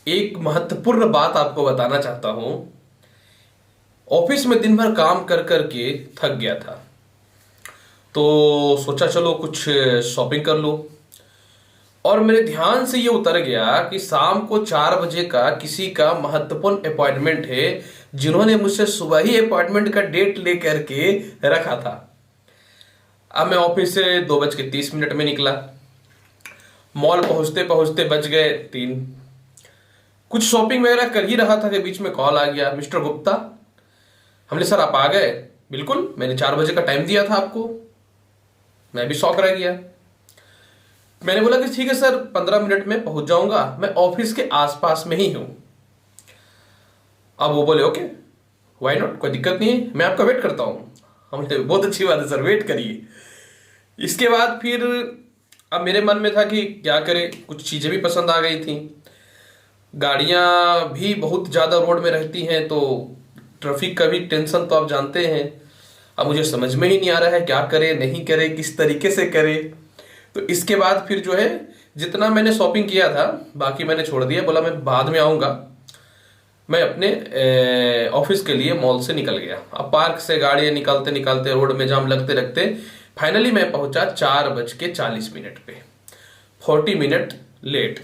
एक महत्वपूर्ण बात आपको बताना चाहता हूं। ऑफिस में दिन भर काम कर कर के थक गया था, तो सोचा चलो कुछ शॉपिंग कर लो। और मेरे ध्यान से ये उतर गया कि शाम को 4 बजे का किसी का महत्वपूर्ण अपॉइंटमेंट है, जिन्होंने मुझसे सुबह ही अपॉइंटमेंट का डेट लेकर के रखा था। अब मैं ऑफिस से 2:30 में निकला। मॉल पहुंचते पहुंचते बज गए 3। कुछ शॉपिंग वगैरह कर ही रहा था कि बीच में कॉल आ गया, मिस्टर गुप्ता। हमने सर आप आ गए? बिल्कुल, मैंने 4 बजे का टाइम दिया था आपको। मैं भी शॉक रह गया। मैंने बोला कि ठीक है सर, 15 मिनट में पहुंच जाऊंगा, मैं ऑफिस के आसपास में ही हूं। अब वो बोले ओके, व्हाई नॉट, कोई दिक्कत नहीं है, मैं आपका वेट करता हूं। हमने बहुत अच्छी बात है सर, वेट करिए। इसके बाद फिर अब मेरे मन में था कि क्या करें, कुछ चीजें भी पसंद आ गई थी। गाड़ियां भी बहुत ज़्यादा रोड में रहती हैं, तो ट्रैफिक का भी टेंशन तो आप जानते हैं। अब मुझे समझ में ही नहीं आ रहा है क्या करे नहीं करे, किस तरीके से करे। तो इसके बाद फिर जो है, जितना मैंने शॉपिंग किया था बाकी मैंने छोड़ दिया। बोला मैं बाद में आऊँगा। मैं अपने ऑफिस के लिए मॉल से निकल गया। अब पार्क से गाड़ियाँ निकालते निकालते, रोड में जाम लगते लगते फाइनली मैं पहुंचा 4:40 पे, 40 मिनट लेट।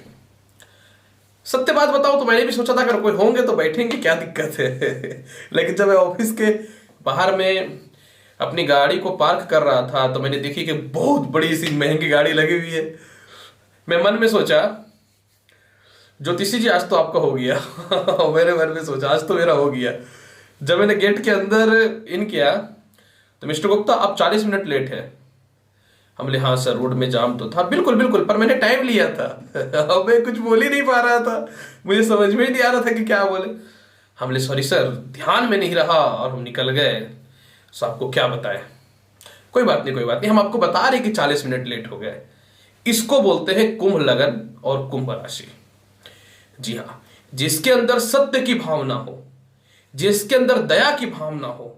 सत्य बात बताओ तो मैंने भी सोचा था अगर कोई होंगे तो बैठेंगे, क्या दिक्कत है। लेकिन जब मैं ऑफिस के बाहर में अपनी गाड़ी को पार्क कर रहा था तो मैंने देखी कि बहुत बड़ी सी महंगी गाड़ी लगी हुई है। मैं मन में सोचा, ज्योतिषी जी आज तो आपका हो गया। मेरे मन में सोचा आज तो मेरा हो गया। जब मैंने गेट के अंदर इन किया तो मिस्टर गुप्ता आप 40 मिनट लेट है। हम बोले हाँ सर, रोड में जाम तो था। बिल्कुल बिल्कुल, पर मैंने टाइम लिया था। अब मैं कुछ बोल ही नहीं पा रहा था, मुझे समझ में ही नहीं आ रहा था कि क्या बोले। हम बोले सॉरी सर, ध्यान में नहीं रहा और हम निकल गए। सो आपको क्या बताएं। कोई बात नहीं कोई बात नहीं, हम आपको बता रहे कि 40 मिनट लेट हो गए। इसको बोलते हैं कुंभ लगन और कुंभ राशि। जी हाँ, जिसके अंदर सत्य की भावना हो, जिसके अंदर दया की भावना हो,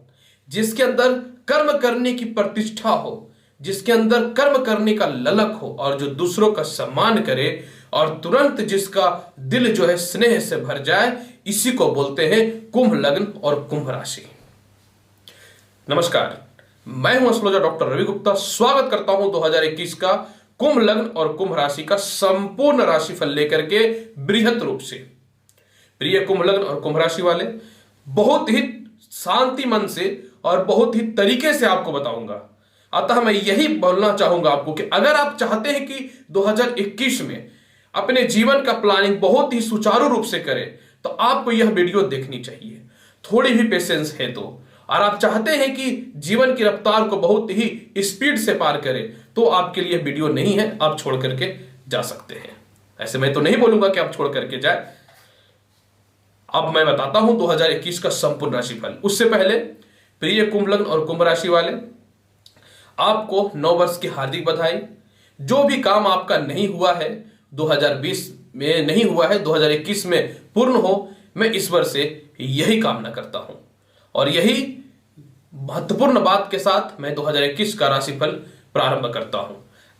जिसके अंदर कर्म करने की प्रतिष्ठा हो, जिसके अंदर कर्म करने का ललक हो और जो दूसरों का सम्मान करे और तुरंत जिसका दिल जो है स्नेह से भर जाए, इसी को बोलते हैं कुंभ लग्न और कुंभ राशि। नमस्कार, मैं हूं एस्ट्रोलॉजर डॉक्टर रवि गुप्ता। स्वागत करता हूं 2021 का कुंभ लग्न और कुंभ राशि का संपूर्ण राशिफल लेकर के बृहत रूप से। प्रिय कुंभ लग्न और कुंभ राशि वाले, बहुत ही शांति मन से और बहुत ही तरीके से आपको बताऊंगा। अतः मैं यही बोलना चाहूंगा आपको कि अगर आप चाहते हैं कि 2021 में अपने जीवन का प्लानिंग बहुत ही सुचारू रूप से करें तो आपको यह वीडियो देखनी चाहिए, थोड़ी भी पेशेंस है तो। और आप चाहते हैं कि जीवन की रफ्तार को बहुत ही स्पीड से पार करें तो आपके लिए वीडियो नहीं है, आप छोड़ करके जा सकते हैं। ऐसे मैं तो नहीं बोलूंगा कि आप छोड़ करके जाए। अब मैं बताता हूं 2021 का संपूर्ण राशिफल। उससे पहले प्रिय कुंभ लग्न और कुंभ राशि वाले, आपको नव वर्ष की हार्दिक बधाई। जो भी काम आपका नहीं हुआ है 2020 में, नहीं हुआ है 2021 में पूर्ण हो, मैं ईश्वर से यही कामना करता हूं। और यही महत्वपूर्ण बात के साथ मैं 2021 का राशिफल प्रारंभ करता हूं।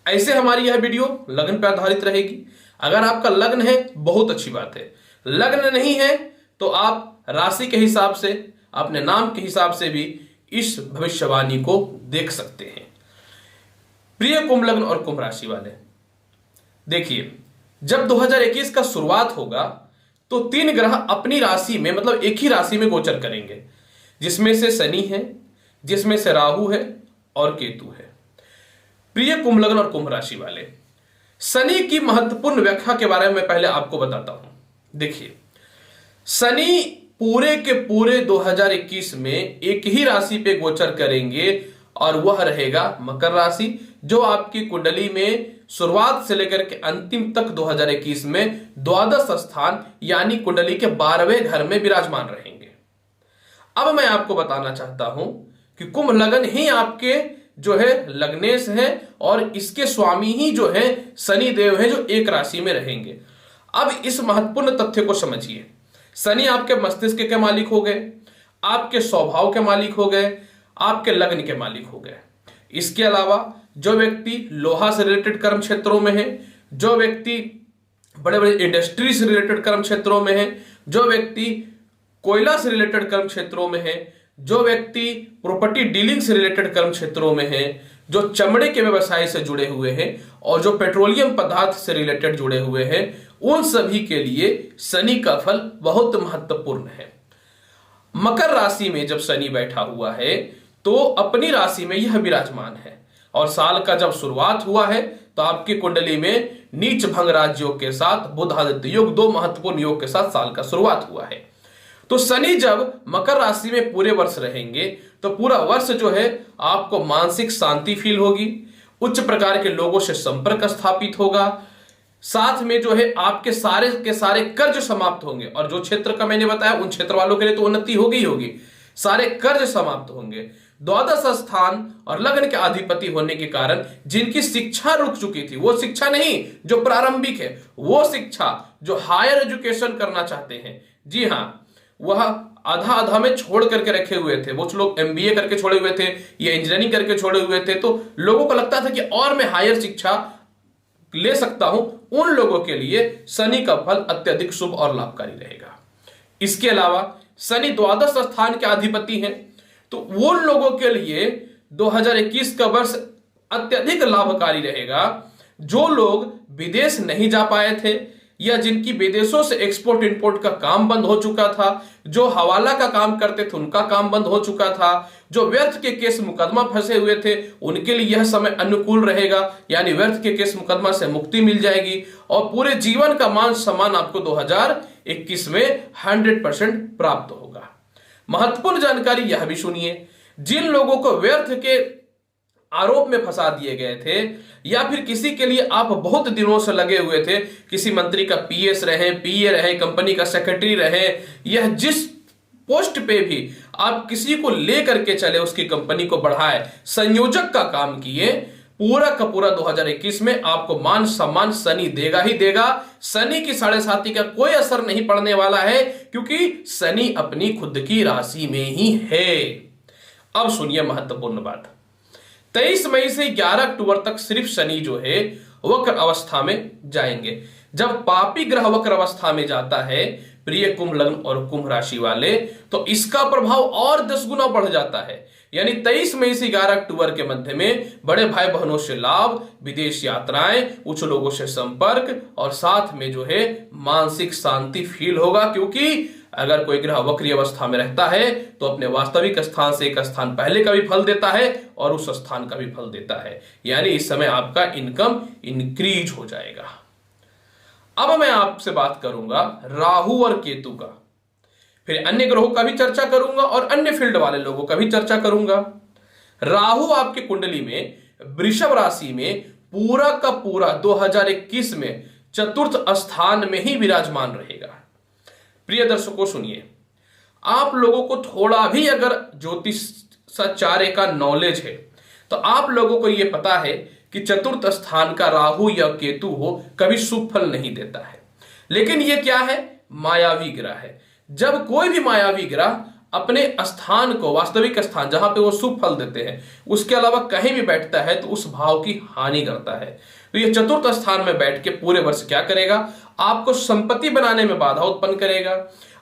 ऐसे हमारी यह वीडियो लग्न पर आधारित रहेगी। अगर आपका लग्न है बहुत अच्छी बात है, लग्न नहीं है तो आप राशि के हिसाब से, अपने नाम के हिसाब से भी इस भविष्यवाणी को देख सकते हैं। प्रिय कुंभ लग्न और कुंभ राशि वाले, देखिए, जब 2021 का शुरुआत होगा तो 3 ग्रह अपनी राशि में, मतलब एक ही राशि में गोचर करेंगे, जिसमें से शनि है, जिसमें से राहु है और केतु है। प्रिय कुंभ लग्न और कुंभ राशि वाले, शनि की महत्वपूर्ण व्याख्या के बारे में पहले आपको बताता हूं। देखिए, शनि पूरे के पूरे 2021 में एक ही राशि पे गोचर करेंगे और वह रहेगा मकर राशि, जो आपकी कुंडली में शुरुआत से लेकर के अंतिम तक 2021 में द्वादश स्थान यानी कुंडली के 12वें घर में विराजमान रहेंगे। अब मैं आपको बताना चाहता हूं कि कुंभ लगन ही आपके जो है लग्नेश है और इसके स्वामी ही जो है शनि देव है, जो एक राशि में रहेंगे। अब इस महत्वपूर्ण तथ्य को समझिए। शनि आपके मस्तिष्क के मालिक हो गए, आपके स्वभाव के मालिक हो गए, आपके लग्न के मालिक हो गए। इसके अलावा जो व्यक्ति लोहा से रिलेटेड कर्म क्षेत्रों में है, जो व्यक्ति बड़े बड़े इंडस्ट्री से रिलेटेड कर्म क्षेत्रों में है, जो व्यक्ति कोयला से रिलेटेड कर्म क्षेत्रों में है, जो व्यक्ति प्रॉपर्टी डीलिंग से रिलेटेड कर्म क्षेत्रों में है, जो चमड़े के व्यवसाय से जुड़े हुए हैं और जो पेट्रोलियम पदार्थ से रिलेटेड जुड़े हुए हैं, उन सभी के लिए शनि का फल बहुत महत्वपूर्ण है। मकर राशि में जब शनि बैठा हुआ है तो अपनी राशि में यह विराजमान है और साल का जब शुरुआत हुआ है तो आपकी कुंडली में नीच भंग राज योग के साथ बुध आदित्य योग, दो महत्वपूर्ण योग के साथ साल का शुरुआत हुआ है। तो शनि जब मकर राशि में पूरे वर्ष रहेंगे तो पूरा वर्ष जो है आपको मानसिक शांति फील होगी, उच्च प्रकार के लोगों से संपर्क स्थापित होगा, साथ में जो है आपके सारे के सारे कर्ज समाप्त होंगे और जो क्षेत्र का मैंने बताया उन क्षेत्र वालों के लिए तो उन्नति होगी ही होगी, सारे कर्ज समाप्त होंगे। द्वादश स्थान और लग्न के अधिपति होने के कारण जिनकी शिक्षा रुक चुकी थी, वो शिक्षा नहीं जो प्रारंभिक है, वो शिक्षा जो हायर एजुकेशन करना चाहते हैं, जी हाँ, वह आधा आधा में छोड़ करके रखे हुए थे। वो लोग एमबीए करके छोड़े हुए थे या इंजीनियरिंग करके छोड़े हुए थे, तो लोगों को लगता था कि और मैं हायर शिक्षा ले सकता हूं। उन लोगों के लिए शनि का फल अत्यधिक शुभ और लाभकारी रहेगा। इसके अलावा शनि द्वादश स्थान के अधिपति हैं, तो उन लोगों के लिए 2021 का वर्ष अत्यधिक लाभकारी रहेगा। जो लोग विदेश नहीं जा पाए थे या जिनकी विदेशों से एक्सपोर्ट इंपोर्ट का काम बंद हो चुका था, जो हवाला का काम करते थे उनका काम बंद हो चुका था, जो व्यर्थ के केस मुकदमा फंसे हुए थे उनके लिए यह समय अनुकूल रहेगा, यानी व्यर्थ के केस मुकदमा से मुक्ति मिल जाएगी और पूरे जीवन का मान सम्मान आपको 2021 में 100% प्राप्त होगा। महत्वपूर्ण जानकारी यह भी सुनिए, जिन लोगों को व्यर्थ के आरोप में फंसा दिए गए थे या फिर किसी के लिए आप बहुत दिनों से लगे हुए थे, किसी मंत्री का पीएस रहे, पीए रहे, कंपनी का सेक्रेटरी रहे, यह जिस पोस्ट पे भी आप किसी को लेकर के चले, उसकी कंपनी को बढ़ाए, संयोजक का काम किए, पूरा का पूरा 2021 में आपको मान सम्मान शनि देगा ही देगा। शनि की 7.5 का कोई असर नहीं पड़ने वाला है क्योंकि शनि अपनी खुद की राशि में ही है। अब सुनिए महत्वपूर्ण बात, 23 मई से 11 अक्टूबर तक सिर्फ शनि जो है वक्र अवस्था में जाएंगे। जब पापी ग्रह वक्र अवस्था में जाता है प्रिय कुंभ लग्न और कुंभ राशि वाले, तो इसका प्रभाव और 10 गुना बढ़ जाता है। यानी 23 मई से 11 अक्टूबर के मध्य में बड़े भाई बहनों से लाभ, विदेश यात्राएं, उच्च लोगों से संपर्क और साथ में जो है मानसिक शांति फील होगा, क्योंकि अगर कोई ग्रह वक्री अवस्था में रहता है तो अपने वास्तविक स्थान से एक स्थान पहले का भी फल देता है और उस स्थान का भी फल देता है। यानी इस समय आपका इनकम इंक्रीज हो जाएगा। अब मैं आपसे बात करूंगा राहु और केतु का, फिर अन्य ग्रहों का भी चर्चा करूंगा और अन्य फील्ड वाले लोगों का भी चर्चा करूंगा। राहु आपकी कुंडली में वृषभ राशि में पूरा का पूरा 2021 में चतुर्थ स्थान में ही विराजमान रहेगा। प्रिय दर्शकों सुनिए, आप लोगों को थोड़ा भी अगर ज्योतिष चार्य का नॉलेज है तो आप लोगों को यह पता है कि चतुर्थ स्थान का राहु या केतु हो कभी शुभ फल नहीं देता है। लेकिन यह क्या है? मायावी ग्रह है। जब कोई भी मायावी ग्रह अपने स्थान को, वास्तविक स्थान जहां पे वो शुभ फल देते हैं, उसके अलावा कहीं भी बैठता है तो उस भाव की हानि करता है। तो ये चतुर्थ स्थान में बैठ के पूरे वर्ष क्या करेगा? आपको संपत्ति बनाने में बाधा उत्पन्न करेगा,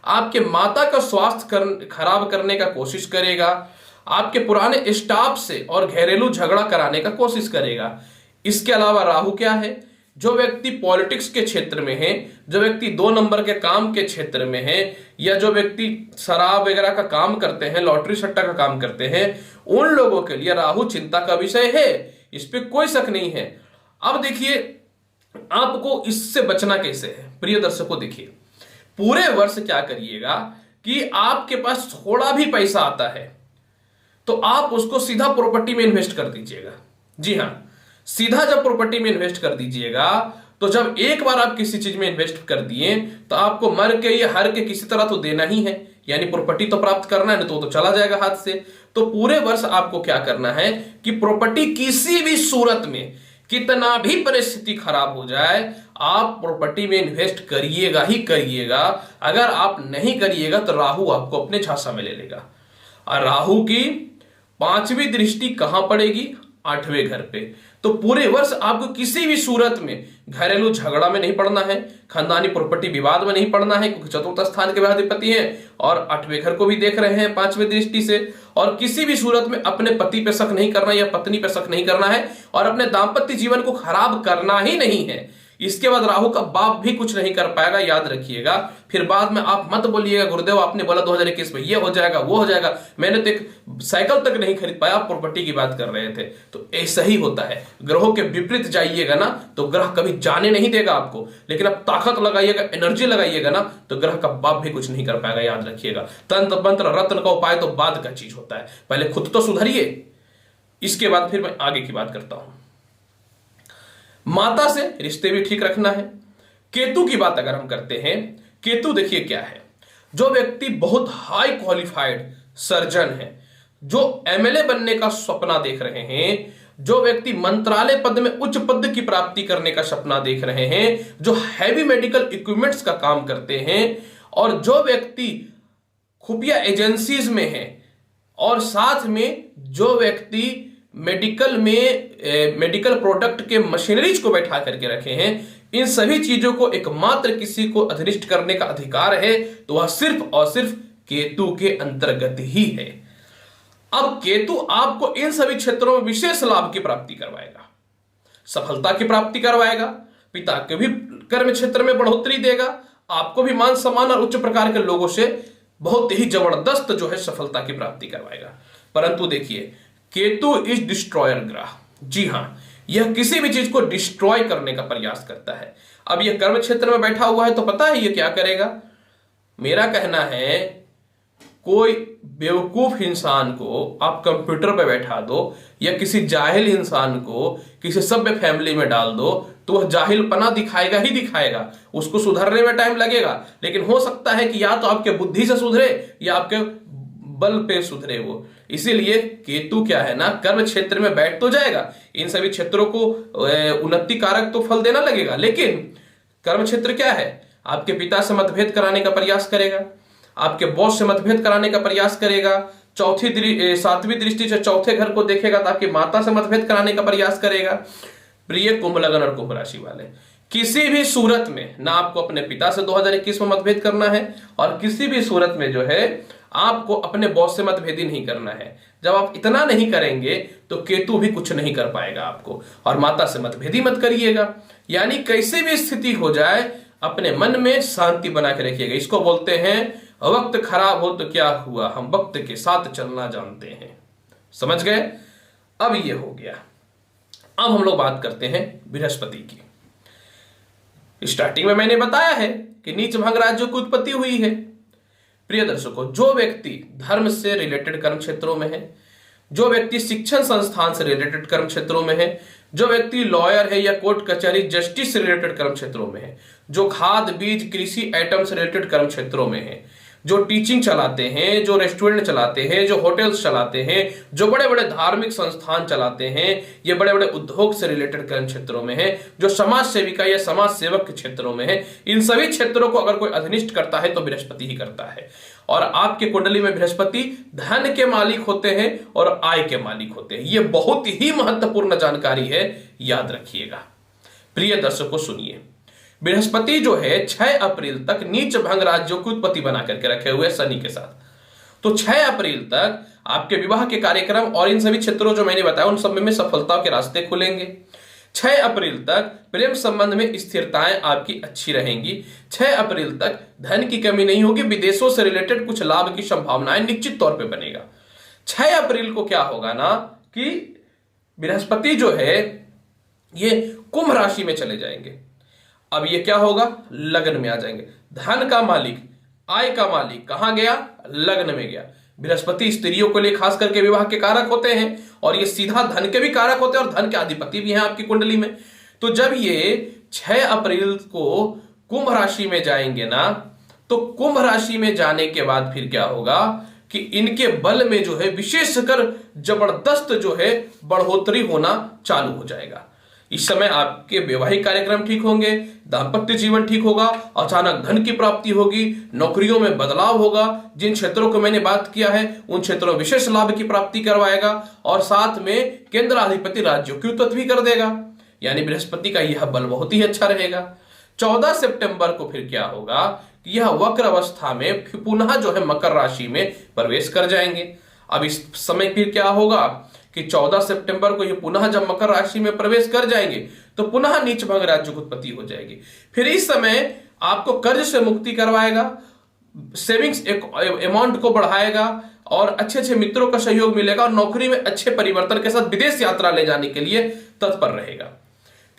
आपके माता का स्वास्थ्य खराब करने का कोशिश करेगा, आपके पुराने स्टाफ से और घरेलू झगड़ा कराने का कोशिश करेगा। इसके अलावा राहु क्या है? जो व्यक्ति पॉलिटिक्स के क्षेत्र में है, जो व्यक्ति 2 नंबर के काम के क्षेत्र में है, या जो व्यक्ति शराब वगैरह का काम करते हैं, लॉटरी सट्टा का काम करते हैं, उन लोगों के लिए राहु चिंता का विषय है, इस पे कोई शक नहीं है। अब देखिए आपको इससे बचना कैसे है। प्रिय दर्शकों देखिए, पूरे वर्ष क्या करिएगा कि आपके पास थोड़ा भी पैसा आता है तो आप उसको सीधा प्रॉपर्टी में इन्वेस्ट कर दीजिएगा। जी हां, सीधा जब प्रॉपर्टी में इन्वेस्ट कर दीजिएगा तो जब एक बार आप किसी चीज में इन्वेस्ट कर दिए तो आपको मर के या हर के किसी तरह तो देना ही है, यानी प्रॉपर्टी तो प्राप्त करना है, तो चला जाएगा हाथ से। तो पूरे वर्ष आपको क्या करना है कि प्रॉपर्टी किसी भी सूरत में, कितना भी परिस्थिति खराब हो जाए, आप प्रॉपर्टी में इन्वेस्ट करिएगा ही करिएगा। अगर आप नहीं करिएगा तो राहु आपको अपने झांसा में ले लेगा। और राहु की 5वीं दृष्टि कहां पड़ेगी? 8वें घर पे। तो पूरे वर्ष आपको किसी भी सूरत में घरेलू झगड़ा में नहीं पड़ना है, खानदानी प्रॉपर्टी विवाद में नहीं पड़ना है, क्योंकि चतुर्थ स्थान के अधिपति हैं और 8वें घर को भी देख रहे हैं 5वें दृष्टि से। और किसी भी सूरत में अपने पति पे शक नहीं करना या पत्नी पे शक नहीं करना है और अपने दाम्पत्य जीवन को खराब करना ही नहीं है। इसके बाद राहु का बाप भी कुछ नहीं कर पाएगा, याद रखिएगा। फिर बाद में आप मत बोलिएगा गुरुदेव आपने बोला 2021 में ये हो जाएगा वो हो जाएगा, मैंने तो एक साइकिल तक नहीं खरीद पाया, आप प्रॉपर्टी की बात कर रहे थे। तो ऐसा ही होता है, ग्रहों के विपरीत जाइएगा ना तो ग्रह कभी जाने नहीं देगा आपको, लेकिन आप ताकत लगाइएगा, एनर्जी लगाइएगा ना तो ग्रह का बाप भी कुछ नहीं कर पाएगा, याद रखिएगा। तंत्र मंत्र रत्न का उपाय तो बाद का चीज होता है, पहले खुद तो सुधरिए, इसके बाद फिर मैं आगे की बात करता हूं। माता से रिश्ते भी ठीक रखना है। केतु की बात अगर हम करते हैं, केतु देखिए क्या है, जो व्यक्ति बहुत हाई क्वालिफाइड सर्जन है, जो एमएलए बनने का सपना देख रहे हैं, जो व्यक्ति मंत्रालय पद में उच्च पद की प्राप्ति करने का सपना देख रहे हैं, जो हैवी मेडिकल इक्विपमेंट्स का काम करते हैं, और जो व्यक्ति खुफिया एजेंसीज में है, और साथ में जो व्यक्ति मेडिकल प्रोडक्ट के मशीनरीज को बैठा करके रखे हैं, इन सभी चीजों को एकमात्र किसी को अधिनिष्ट करने का अधिकार है तो वह सिर्फ और सिर्फ केतु के अंतर्गत ही है। अब केतु आपको इन सभी क्षेत्रों में विशेष लाभ की प्राप्ति करवाएगा, सफलता की प्राप्ति करवाएगा, पिता के भी कर्म क्षेत्र में बढ़ोतरी देगा, आपको भी मान सम्मान और उच्च प्रकार के लोगों से बहुत ही जबरदस्त जो है सफलता की प्राप्ति करवाएगा। परंतु देखिए, केतु इज डिस्ट्रॉयर ग्रह, जी हां, यह किसी भी चीज को डिस्ट्रॉय करने का प्रयास करता है। अब यह कर्म क्षेत्र में बैठा हुआ है तो पता है यह क्या करेगा। मेरा कहना है, कोई बेवकूफ इंसान को आप कंप्यूटर पे बैठा दो या किसी जाहिल इंसान को किसी सभ्य फैमिली में डाल दो तो वह जाहिलपना दिखाएगा ही दिखाएगा, उसको सुधरने में टाइम लगेगा, लेकिन हो सकता है कि या तो आपके बुद्धि से सुधरे या आपके बल पे सुधरे वो। इसीलिए केतु क्या है ना, कर्म क्षेत्र में बैठ तो जाएगा, इन सभी क्षेत्रों को उन्नति कारक तो फल देना लगेगा, लेकिन कर्म क्षेत्र क्या है, आपके पिता से मतभेद कराने का प्रयास करेगा, आपके बॉस से मतभेद कराने का प्रयास करेगा, 7वीं दृष्टि से चौथे घर को देखेगा ताकि माता से मतभेद कराने का प्रयास करेगा। प्रिय कुंभ लगन और कुंभ राशि वाले, किसी भी सूरत में ना आपको अपने पिता से 2021 में मतभेद करना है और किसी भी सूरत में जो है आपको अपने बॉस से मतभेदी नहीं करना है। जब आप इतना नहीं करेंगे तो केतु भी कुछ नहीं कर पाएगा आपको, और माता से मतभेदी मत करिएगा। यानी कैसे भी स्थिति हो जाए अपने मन में शांति बना के रखिएगा। इसको बोलते हैं वक्त खराब हो तो क्या हुआ, हम वक्त के साथ चलना जानते हैं। समझ गए। अब ये हो गया। अब हम लोग बात करते हैं बृहस्पति की। स्टार्टिंग में मैंने बताया है कि नीच भंग राज्यों की उत्पत्ति हुई है। प्रिय दर्शकों, जो व्यक्ति धर्म से रिलेटेड कर्म क्षेत्रों में है, जो व्यक्ति शिक्षण संस्थान से रिलेटेड कर्म क्षेत्रों में है, जो व्यक्ति लॉयर है या कोर्ट कचहरी जस्टिस से रिलेटेड कर्म क्षेत्रों में है, जो खाद बीज कृषि आइटम से रिलेटेड कर्म क्षेत्रों में है, जो टीचिंग चलाते हैं, जो रेस्टोरेंट चलाते हैं, जो होटल्स चलाते हैं, जो बड़े बड़े धार्मिक संस्थान चलाते हैं, ये बड़े बड़े उद्योग से रिलेटेड कर्म क्षेत्रों में है, जो समाज सेविका या समाज सेवक के क्षेत्रों में है, इन सभी क्षेत्रों को अगर कोई अधिनिष्ट करता है तो बृहस्पति ही करता है। और आपके कुंडली में बृहस्पति धन के मालिक होते हैं और आय के मालिक होते हैं। यह बहुत ही महत्वपूर्ण जानकारी है, याद रखिएगा। प्रिय दर्शकों सुनिए, बृहस्पति जो है 6 अप्रैल तक नीच भंग राज्यों की उत्पत्ति बना करके रखे हुए शनि के साथ। तो 6 अप्रैल तक आपके विवाह के कार्यक्रम और इन सभी क्षेत्रों जो मैंने बताया उन सब में सफलता के रास्ते खुलेंगे। 6 अप्रैल तक प्रेम संबंध में स्थिरताएं आपकी अच्छी रहेंगी। 6 अप्रैल तक धन की कमी नहीं होगी। विदेशों से रिलेटेड कुछ लाभ की संभावनाएं निश्चित तौर पे बनेगा। 6 अप्रैल को क्या होगा ना कि बृहस्पति जो है ये कुंभ राशि में चले जाएंगे। अब ये क्या होगा, लग्न में आ जाएंगे। धन का मालिक, आय का मालिक कहां गया, लग्न में गया। बृहस्पति स्त्रियों के लिए खास करके विवाह के कारक होते हैं और ये सीधा धन के भी कारक होते हैं और धन के अधिपति भी हैं आपकी कुंडली में। तो जब ये 6 अप्रैल को कुंभ राशि में जाएंगे ना, तो कुंभ राशि में जाने के बाद फिर क्या होगा कि इनके बल में जो है विशेषकर जबरदस्त जो है बढ़ोतरी होना चालू हो जाएगा। इस समय आपके वैवाहिक कार्यक्रम ठीक होंगे, दाम्पत्य जीवन ठीक होगा, अचानक धन की प्राप्ति होगी, नौकरियों में बदलाव होगा, जिन क्षेत्रों को मैंने बात किया है उन क्षेत्रों में विशेष लाभ की प्राप्ति करवाएगा, और साथ में केंद्राधिपति राज्यों की उत्पत्ति भी कर देगा। यानी बृहस्पति का यह बल बहुत ही अच्छा रहेगा। 14 सितंबर को फिर क्या होगा कि यह वक्र अवस्था में पुनः जो है मकर राशि में प्रवेश कर जाएंगे। अब इस समय फिर क्या होगा कि 14 सितंबर को ये पुनः जब मकर राशि में प्रवेश कर जाएंगे तो पुनः नीच भंग राज्य की उत्पत्ति हो जाएगी। फिर इस समय आपको कर्ज से मुक्ति करवाएगा, सेविंग्स अमाउंट को बढ़ाएगा, और अच्छे अच्छे मित्रों का सहयोग मिलेगा, और नौकरी में अच्छे परिवर्तन के साथ विदेश यात्रा ले जाने के लिए तत्पर रहेगा।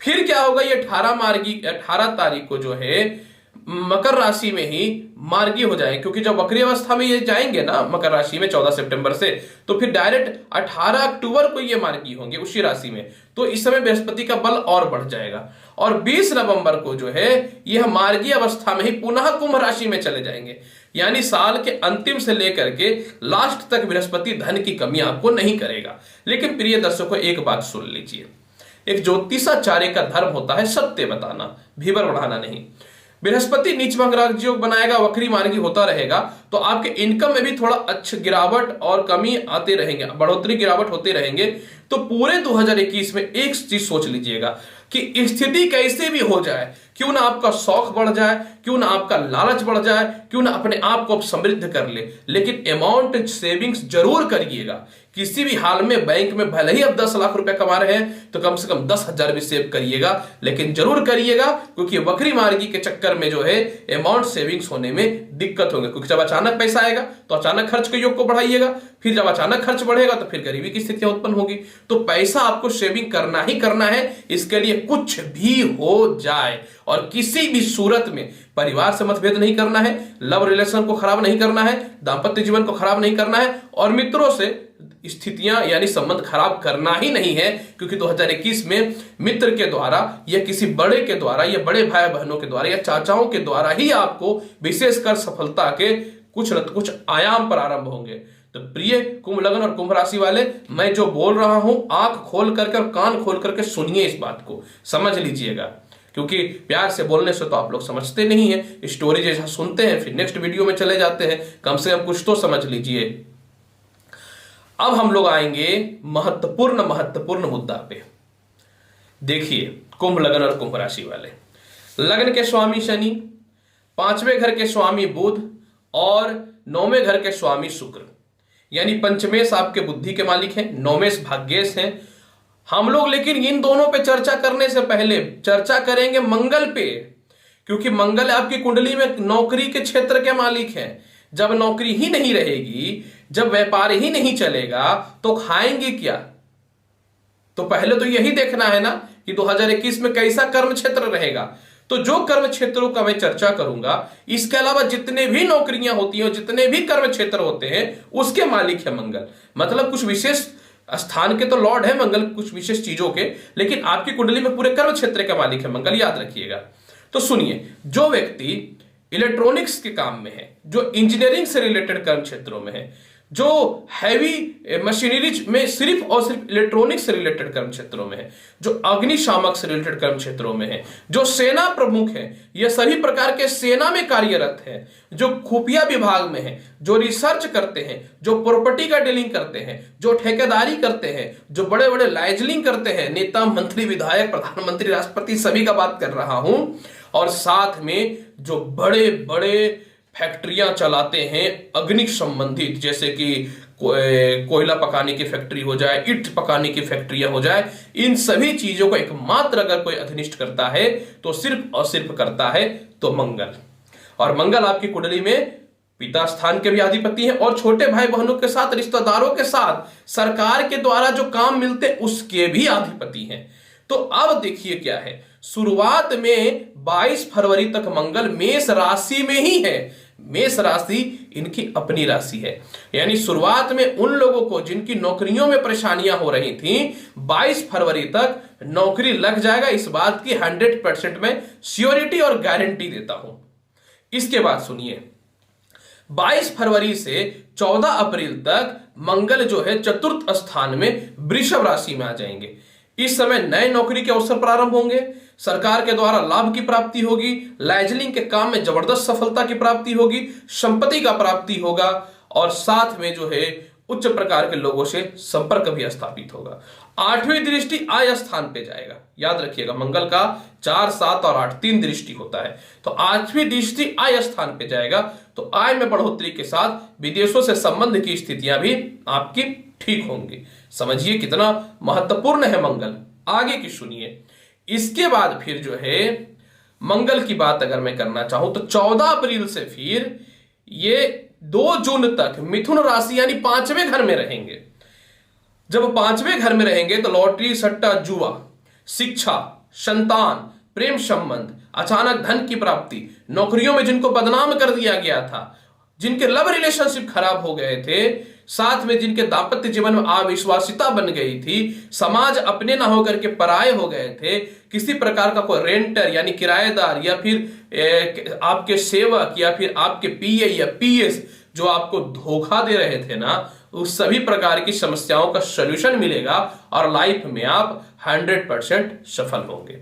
फिर क्या होगा, ये 18 तारीख को जो है मकर राशि में ही मार्गी हो जाए, क्योंकि जब वक्री अवस्था में ये जाएंगे ना मकर राशि में 14 सितंबर से, तो फिर डायरेक्ट 18 अक्टूबर को ये मार्गी होंगे उसी राशि में। तो इस समय बृहस्पति का बल और बढ़ जाएगा, और 20 नवंबर को जो है यह मार्गी अवस्था में ही पुनः कुंभ राशि में चले जाएंगे। यानी साल के अंतिम से लेकर के लास्ट तक बृहस्पति धन की कमी आपको नहीं करेगा। लेकिन प्रिय दर्शकों, एक बात सुन लीजिए, एक ज्योतिषाचार्य का धर्म होता है सत्य बताना, भीबर बढ़ाना नहीं। बृहस्पति नीच भंग राजयोग बनाएगा, वक्री मार्गी होता रहेगा, तो आपके इनकम में भी थोड़ा अच्छा गिरावट और कमी आते रहेंगे, बढ़ोतरी गिरावट होते रहेंगे। तो पूरे 2021 में एक चीज सोच लीजिएगा कि स्थिति कैसे भी हो जाए, क्यों ना आपका शौक बढ़ जाए, क्यों ना आपका लालच बढ़ जाए, क्यों ना अपने आप को आप समृद्ध कर ले, लेकिन अमाउंट सेविंग्स जरूर करिएगा। किसी भी हाल में बैंक में भले ही आप 10 लाख रुपए कमा रहे हैं तो कम से कम 10,000 भी सेव करिएगा, लेकिन जरूर करिएगा, क्योंकि वक्री मार्गी के चक्कर में जो है अमाउंट सेविंग्स होने में दिक्कत होगी। क्योंकि जब अचानक पैसा आएगा तो अचानक खर्च के योग को बढ़ाइएगा, फिर जब अचानक खर्च बढ़ेगा तो फिर गरीबी की स्थितियां उत्पन्न होगी। तो पैसा आपको सेविंग करना ही करना है, इसके लिए कुछ भी हो जाए, और किसी भी सूरत में परिवार से मतभेद नहीं करना है, लव रिलेशन को खराब नहीं करना है, दाम्पत्य जीवन को खराब नहीं करना है, और मित्रों से स्थितियां यानी संबंध खराब करना ही नहीं है। क्योंकि 2021 में मित्र के द्वारा या किसी बड़े के द्वारा या बड़े भाई बहनों के द्वारा या चाचाओं के द्वारा ही आपको विशेषकर सफलता के कुछ न कुछ आयाम प्रारंभ होंगे। तो प्रिय कुंभ लग्न और कुंभ राशि वाले, मैं जो बोल रहा हूं आंख खोल करके और कान खोल करके सुनिए, इस बात को समझ लीजिएगा, क्योंकि प्यार से बोलने से तो आप लोग समझते नहीं है, स्टोरी जैसा सुनते हैं फिर नेक्स्ट वीडियो में चले जाते हैं। कम से कम कुछ तो समझ लीजिए। अब हम लोग आएंगे महत्वपूर्ण मुद्दा पे। देखिए, कुंभ लग्न और कुंभ राशि वाले, लग्न के स्वामी शनि, 5वें घर के स्वामी बुध और 9वें घर के स्वामी शुक्र, यानी पंचमेश आपके बुद्धि के मालिक हैं, नौमेश भाग्येश हैं। हम लोग लेकिन इन दोनों पे चर्चा करने से पहले चर्चा करेंगे मंगल पे, क्योंकि मंगल आपकी कुंडली में नौकरी के क्षेत्र के मालिक हैं। जब नौकरी ही नहीं रहेगी, जब व्यापार ही नहीं चलेगा, तो खाएंगे क्या? तो पहले तो यही देखना है ना कि 2021 में कैसा कर्म क्षेत्र रहेगा। तो जो कर्म क्षेत्रों का मैं चर्चा करूंगा, इसके अलावा जितने भी नौकरियां होती हैं, जितने भी कर्म क्षेत्र होते हैं, उसके मालिक है मंगल। मतलब कुछ विशेष स्थान के तो लॉर्ड है मंगल, कुछ विशेष चीजों के, लेकिन आपकी कुंडली में पूरे कर्म क्षेत्र का मालिक है मंगल, याद रखिएगा। तो सुनिए, जो व्यक्ति इलेक्ट्रॉनिक्स के काम में है, जो इंजीनियरिंग से रिलेटेड कर्म क्षेत्रों में है, जो हैवी मशीनरीज में सिर्फ और सिर्फ इलेक्ट्रॉनिक्स से रिलेटेड कर्म क्षेत्रों में है, जो अग्निशामक से रिलेटेड कर्म क्षेत्रों में है, जो सेना प्रमुख है, ये सभी प्रकार के सेना में कार्यरत है, जो खुफिया विभाग में है, जो रिसर्च करते हैं, जो प्रॉपर्टी का डीलिंग करते हैं, जो ठेकेदारी करते हैं, जो बड़े बड़े लाइजलिंग करते हैं, नेता मंत्री विधायक प्रधानमंत्री राष्ट्रपति सभी का बात कर रहा हूं, और साथ में जो बड़े बड़े फैक्ट्रियां चलाते हैं अग्नि संबंधित, जैसे कि कोयला पकाने की फैक्ट्री हो जाए, ईंट पकाने की फैक्ट्रियां हो जाए, इन सभी चीजों को एकमात्र अगर कोई अधिनिष्ठ करता है तो सिर्फ और सिर्फ करता है तो मंगल। और मंगल आपकी कुंडली में पिता स्थान के भी अधिपति हैं, और छोटे भाई बहनों के साथ, रिश्तेदारों के साथ, सरकार के द्वारा जो काम मिलते हैं उसके भी अधिपति हैं। तो अब देखिए क्या है, शुरुआत में 22 फरवरी तक मंगल मेष राशि में ही है। मेष राशि इनकी अपनी राशि है, यानी शुरुआत में उन लोगों को जिनकी नौकरियों में परेशानियां हो रही थी, 22 फरवरी तक नौकरी लग जाएगा, इस बात की 100% में श्योरिटी और गारंटी देता हूं। इसके बाद सुनिए, 22 फरवरी से 14 अप्रैल तक मंगल जो है चतुर्थ स्थान में वृषभ राशि में आ जाएंगे। इस समय नए नौकरी के अवसर प्रारंभ होंगे, सरकार के द्वारा लाभ की प्राप्ति होगी, लाइजनिंग के काम में जबरदस्त सफलता की प्राप्ति होगी, संपत्ति का प्राप्ति होगा और साथ में जो है उच्च प्रकार के लोगों से संपर्क भी स्थापित होगा। आठवीं दृष्टि आय स्थान पे जाएगा। याद रखिएगा मंगल का 4, 7 और 8 3 दृष्टि होता है, तो आठवीं दृष्टि आय स्थान पे जाएगा, तो आय में बढ़ोतरी के साथ विदेशों से संबंध की स्थितियां भी आपकी ठीक होंगी। समझिए कितना महत्वपूर्ण है मंगल। आगे की सुनिए। इसके बाद फिर जो है मंगल की बात अगर मैं करना चाहूं तो 14 अप्रैल से फिर ये 2 जून तक मिथुन राशि यानी 5वें घर में रहेंगे। जब 5वें घर में रहेंगे तो लॉटरी, सट्टा, जुआ, शिक्षा, संतान, प्रेम संबंध, अचानक धन की प्राप्ति, नौकरियों में जिनको बदनाम कर दिया गया था, जिनके लव रिलेशनशिप खराब हो गए थे, साथ में जिनके दाम्पत्य जीवन में अविश्वासिता बन गई थी, समाज अपने ना होकर के पराये हो गए थे, किसी प्रकार का कोई रेंटर यानी किराएदार या फिर आपके सेवक या फिर आपके पीए या पीएस जो आपको धोखा दे रहे थे ना, उस सभी प्रकार की समस्याओं का सलूशन मिलेगा और लाइफ में आप 100% सफल होंगे।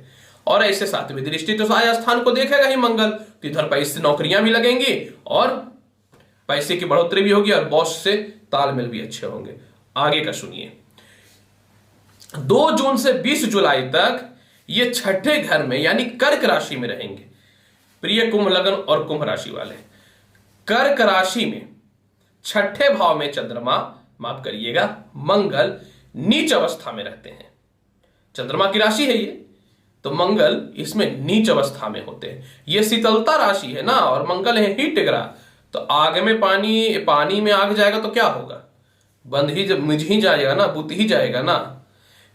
और ऐसे सातवीं दृष्टि तो आय स्थान को देखेगा ही मंगल, तो इधर पैसे नौकरियां भी लगेंगी और पैसे की बढ़ोतरी भी होगी और बॉस से तालमेल भी अच्छे होंगे। आगे का सुनिए। 2 जून से 20 जुलाई तक ये छठे घर में यानी कर्क राशि में रहेंगे। प्रिय कुंभ लग्न और कुंभ राशि वाले, कर्क राशि में छठे भाव में चंद्रमा, माफ करिएगा मंगल नीच अवस्था में रहते हैं। चंद्रमा की राशि है ये, तो मंगल इसमें नीच अवस्था में होते हैं। ये शीतलता राशि है ना, और मंगल है हीट ग्रह, तो आग में पानी में आग जाएगा तो क्या होगा, मिझ ही जाएगा ना, बुत ही जाएगा ना।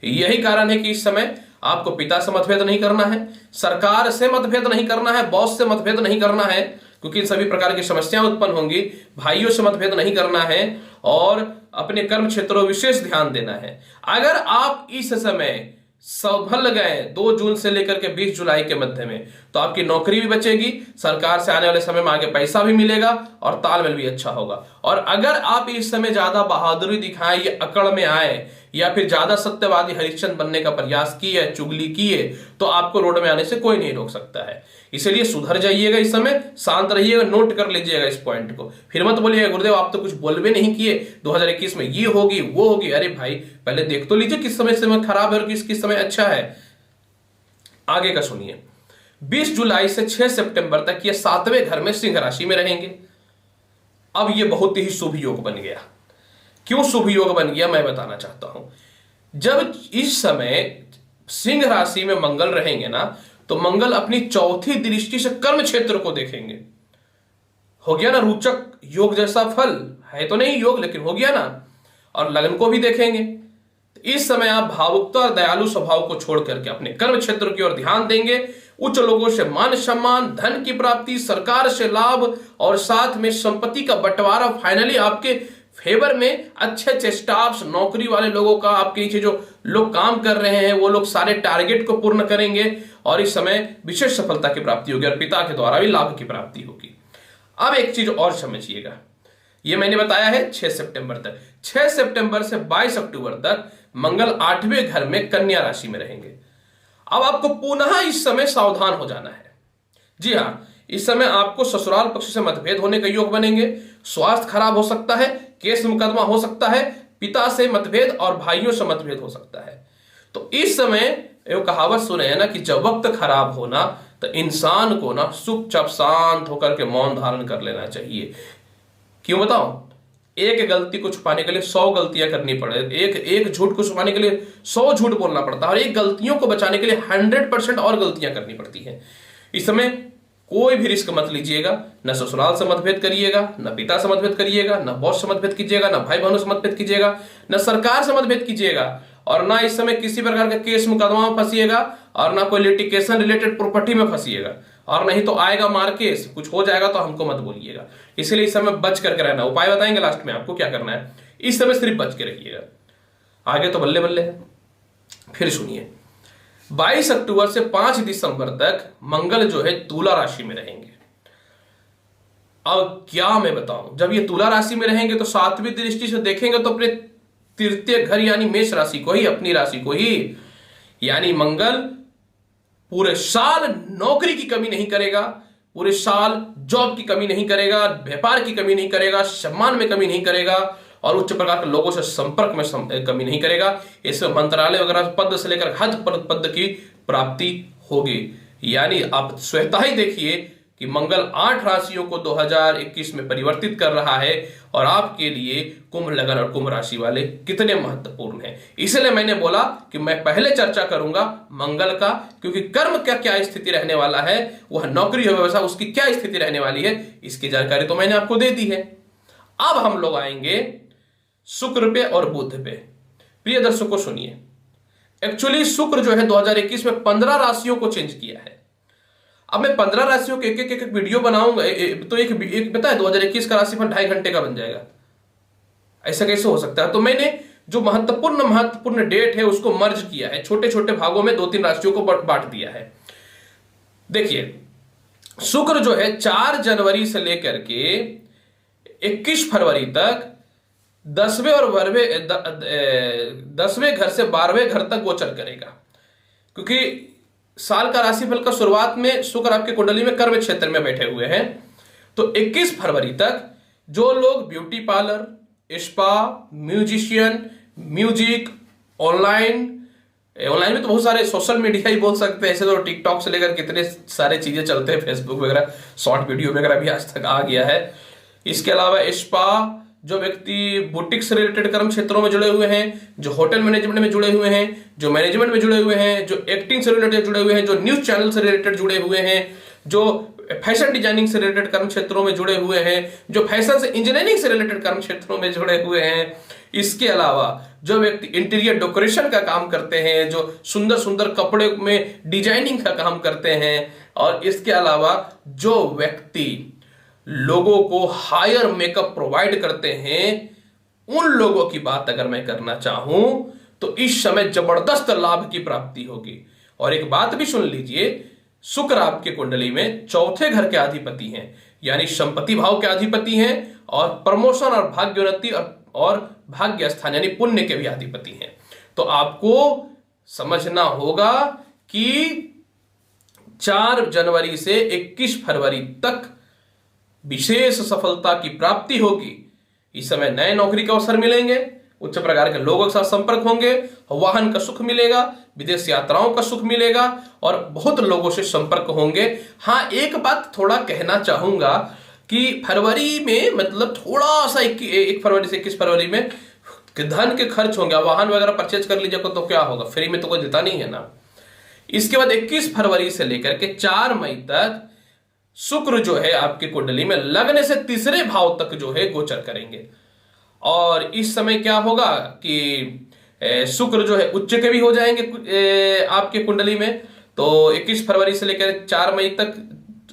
यही कारण है कि इस समय आपको पिता से मतभेद नहीं करना है, सरकार से मतभेद नहीं करना है, बॉस से मतभेद नहीं करना है, क्योंकि इन सभी प्रकार की समस्याएं उत्पन्न होंगी। भाइयों से मतभेद नहीं करना है और अपने कर्म क्षेत्रों विशेष ध्यान देना है। अगर आप इस समय सफल गए 2 जून से लेकर के 20 जुलाई के मध्य में, तो आपकी नौकरी भी बचेगी, सरकार से आने वाले समय में आगे पैसा भी मिलेगा और तालमेल भी अच्छा होगा। और अगर आप इस समय ज्यादा बहादुरी दिखाएं या अकड़ में आए या फिर ज्यादा सत्यवादी हरिश्चंद्र बनने का प्रयास किए, चुगली किए, तो आपको रोड में आने से कोई नहीं रोक सकता है। इसलिए सुधर जाइएगा, इस समय शांत रहिएगा, नोट कर लीजिएगा इस पॉइंट को। फिर मत बोलिएगा गुरुदेव आप तो कुछ बोल भी नहीं किए, 2021 में ये होगी वो होगी। अरे भाई पहले देख तो लीजिए किस समय खराब है और किस समय अच्छा है। आगे का सुनिए। 20 जुलाई से 6 सितंबर तक ये 7वें घर में सिंह राशि में रहेंगे। अब ये बहुत ही शुभ योग बन गया। क्यों शुभ योग बन गया मैं बताना चाहता हूं। जब इस समय सिंह राशि में मंगल रहेंगे ना, तो मंगल अपनी चौथी दृष्टि से कर्म क्षेत्र को देखेंगे। हो गया ना रोचक योग जैसा फल, है तो नहीं योग लेकिन हो गया ना। और लगन को भी देखेंगे। इस समय आप भावुकता और दयालु स्वभाव को छोड़ करके अपने कर्म क्षेत्र की ओर ध्यान देंगे। उच्च लोगों से मान सम्मान, धन की प्राप्ति, सरकार से लाभ और साथ में संपत्ति का बंटवारा फाइनली आपके फेवर में। अच्छे अच्छे स्टाफ्स, नौकरी वाले लोगों का, आपके नीचे जो लोग काम कर रहे हैं वो लोग सारे टारगेट को पूर्ण करेंगे और इस समय विशेष सफलता की प्राप्ति होगी और पिता के द्वारा भी लाभ की प्राप्ति होगी। अब एक चीज और समझिएगा, ये मैंने बताया है 6 सितंबर तक। 6 सितंबर से 22 अक्टूबर तक मंगल 8वें घर में कन्या राशि में रहेंगे। अब आपको पुनः इस समय सावधान हो जाना है। जी हां, इस समय आपको ससुराल पक्ष से मतभेद होने का योग बनेंगे, स्वास्थ्य खराब हो सकता है, केस मुकदमा हो सकता है, पिता से मतभेद और भाइयों से मतभेद हो सकता है। तो इस समय वो कहावत सुने हैं ना कि जब वक्त खराब होना तो इंसान को ना चुपचाप शांत होकर के मौन धारण कर लेना चाहिए। क्यों बताओ, एक गलती को छुपाने के लिए 100 गलतियां करनी पड़े, एक झूठ को छुपाने के लिए 100 झूठ बोलना पड़ता है और एक गलतियों को बचाने के लिए 100% और गलतियां करनी पड़ती हैं। इस समय कोई भी रिस्क मत लीजिएगा, न ससुराल से मतभेद करिएगा, न पिता से मतभेद करिएगा, न बॉस से मतभेद कीजिएगा, न भाई बहनों से मतभेद कीजिएगा, न सरकार से मतभेद कीजिएगा और ना इस समय किसी प्रकार का केस मुकदमा में फंसिएगा और ना कोई लिटिगेशन रिलेटेड प्रॉपर्टी में फंसिएगा और नहीं तो आएगा मार केस, कुछ हो जाएगा तो हमको मत बोलिएगा। इसलिए इस समय बच करके रहना। उपाय बताएंगे लास्ट में आपको क्या करना है, इस समय सिर्फ बच के रहिएगा, आगे तो बल्ले बल्ले है। फिर सुनिए, 22 अक्टूबर से 5 दिसंबर तक मंगल जो है तुला राशि में रहेंगे। अब क्या मैं बताऊं, जब ये तुला राशि में रहेंगे तो 7वीं दृष्टि से देखेंगे तो अपने तृतीय घर यानी मेष राशि को ही, अपनी राशि को ही। यानी मंगल पूरे साल नौकरी की कमी नहीं करेगा, पूरे साल जॉब की कमी नहीं करेगा, व्यापार की कमी नहीं करेगा, सम्मान में कमी नहीं करेगा और उच्च प्रकार के लोगों से संपर्क में कमी नहीं करेगा। इसमें मंत्रालय वगैरह पद से लेकर हर पद की प्राप्ति होगी। यानी आप स्वतः ही देखिए कि मंगल 8 राशियों को 2021 में परिवर्तित कर रहा है और आपके लिए कुंभ लगन और कुंभ राशि वाले कितने महत्वपूर्ण हैं। इसलिए मैंने बोला कि मैं पहले चर्चा करूंगा मंगल का, क्योंकि कर्म का क्या स्थिति रहने वाला है, वह नौकरी हो व्यवसाय उसकी क्या स्थिति रहने वाली है, इसकी जानकारी तो मैंने आपको दे दी है। अब हम लोग आएंगे शुक्र पे और बुध पे। प्रिय दर्शकों सुनिए, एक्चुअली शुक्र जो है 2021 में 15 राशियों को चेंज किया है। अब मैं 15 राशियों के एक वीडियो बनाऊंगा, तो एक पता है 2021 का राशिफल 2.5 घंटे का बन जाएगा। ऐसा कैसे हो सकता है? तो मैंने जो महत्वपूर्ण डेट है उसको मर्ज किया है, छोटे छोटे भागों में 2-3 राशियों को बांट दिया है। देखिए, शुक्र जो है 4 जनवरी से लेकर के 21 फरवरी तक 10वें और 10वें घर से 12वें घर तक गोचर करेगा, क्योंकि साल का राशिफल का शुरुआत में शुक्र आपके कुंडली में कर्म क्षेत्र में बैठे हुए हैं। तो 21 फरवरी तक जो लोग beauty parlour, spa, musician, music, online में तो बहुत सारे सोशल मीडिया ही बोल सकते हैं, ऐसे तो टिकटॉक से लेकर कितने सारे चीजें चलते हैं, फेसबुक वगैरह, शॉर्ट वीडियो वगैरह भी आज तक आ गया है। इसके अलावा स्पा, जो व्यक्ति बुटीक से रिलेटेड कर्म क्षेत्रों में जुड़े हुए हैं, जो होटल मैनेजमेंट में जुड़े हुए हैं, जो मैनेजमेंट में जुड़े हुए हैं, जो एक्टिंग से रिलेटेड जुड़े हुए हैं, जो न्यूज चैनल से रिलेटेड जुड़े हुए हैं, जो फैशन डिजाइनिंग से रिलेटेड कर्म क्षेत्रों में जुड़े हुए हैं, जो फैशन से इंजीनियरिंग से रिलेटेड कर्म क्षेत्रों में जुड़े हुए हैं। इसके अलावा जो व्यक्ति इंटीरियर डेकोरेशन का काम करते हैं, जो सुंदर सुंदर कपड़े में डिजाइनिंग का काम करते हैं, और इसके अलावा जो व्यक्ति लोगों को हायर मेकअप प्रोवाइड करते हैं, उन लोगों की बात अगर मैं करना चाहूं तो इस समय जबरदस्त लाभ की प्राप्ति होगी। और एक बात भी सुन लीजिए, शुक्र आपके कुंडली में 4थे घर के अधिपति हैं, यानी संपत्ति भाव के अधिपति हैं, और प्रमोशन और भाग्योन्नति और भाग्य स्थान यानी पुण्य के भी अधिपति हैं। तो आपको समझना होगा कि 4 जनवरी से 21 फरवरी तक विशेष सफलता की प्राप्ति होगी। इस समय नए नौकरी के अवसर मिलेंगे, उच्च प्रकार के लोगों के साथ संपर्क होंगे, वाहन का सुख मिलेगा, विदेश यात्राओं का सुख मिलेगा और बहुत लोगों से संपर्क होंगे। हाँ, एक बात थोड़ा कहना चाहूंगा कि फरवरी में मतलब थोड़ा सा 1 फरवरी से 21 फरवरी में धन के खर्च होंगे। वाहन वगैरह परचेज कर लीजिएगा तो क्या होगा, फ्री में तो कोई देता नहीं है ना। इसके बाद 21 फरवरी से लेकर के 4 मई तक शुक्र जो है आपकी कुंडली में लग्न से 3रे भाव तक जो है गोचर करेंगे। और इस समय क्या होगा कि शुक्र जो है उच्च के भी हो जाएंगे आपके कुंडली में। तो 21 फरवरी से लेकर 4 मई तक